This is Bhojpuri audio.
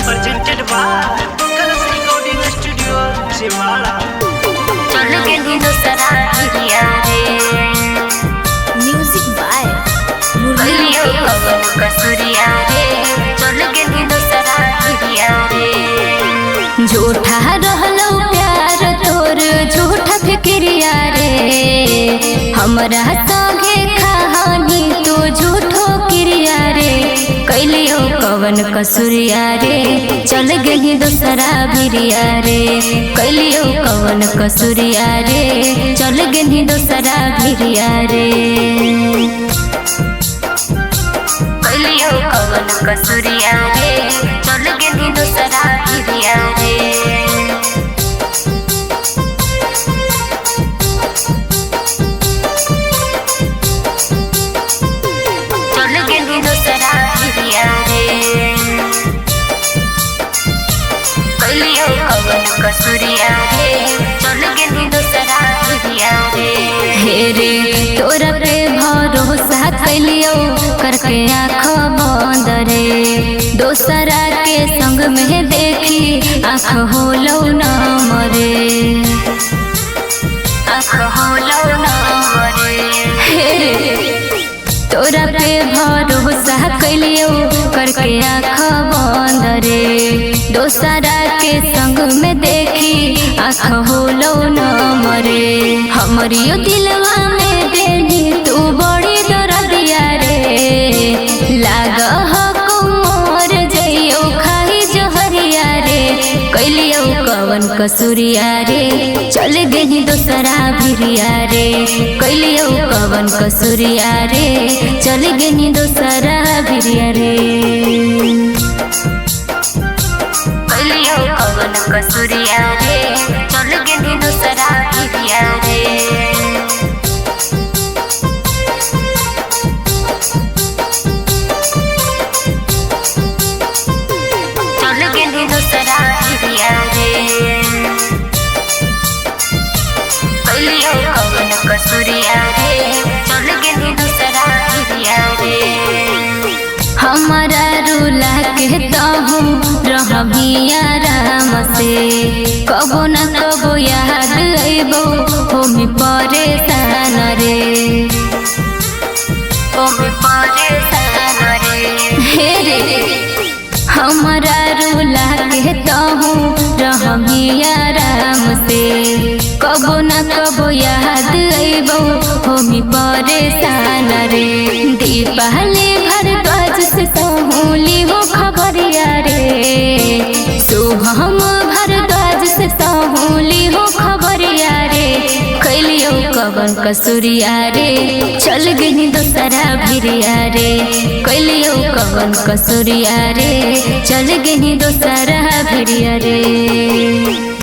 presented by Colors Recording Studio, Shivala. चल के दूसरा भिरिया रे म्यूजिक बाय कलियो कवन कसुरिया रे चल के दूसरा भिरिया रे झूठा रहलो प्यार तोर झूठा फिक्रिया रे हमरा संगे कहानी तू झूठो क्रिया रे कलियो कवन कसुरिया रे चल गई दूसरा भिरिया रे कलियो कवन कसुरिया रे चल गई दूसरा भिरिया रे कलियो कवन कसुरिया रे चल गई दूसरा भिरिया रे चल गई दूसरा भिरिया रे कलियो कवन कसुरिया रे चल गई दूसरा भिरिया रे हे रे तोरा पे भरोसा कलियो करके आँख बंद रे दोसरा के संग में देखी आँख होलो न मरे आँख होलो न मरे हे रे तोरा पे भरोसा कलियो करके आँख बंद रे दोसरा के संग में देखी आँख होलो न मरे हमरियो दिलवा में देनी तू बड़ी दर्दिया रे लाग मोर जइयो खाई जहरिया रे कलियो कवन कसुरिया रे चल गई दूसरा भिरिया रे कलियो कवन कसुरिया रे चल गई दूसरा भिरिया रे कलियो कवन कसुरिया रे चल गई दूसरा भिरिया रे चल गई दूसरा भिरिया रे कलियो कवन कसुरिया रे चल गई दूसरा भिरिया रे हमारा रूला कहता हूँ रहबिया राम से कबो न कबो याद अइबो होमी परेशान रे होमी परेशान रे हे रे हमारा रूला कहता हूँ रहबिया राम से कबो न कबो याद अइबो होमी परेशान रे दीपावली भारद्वाज से सहूली हो खबरिया रे शुभम भारद्वाज से सहूली हो खबरिया रे कलियो कवन कसुरिया रे चल गई दूसरा भिरिया रे कलियो कवन कसुरिया रे चल गई दूसरा भिरिया रे।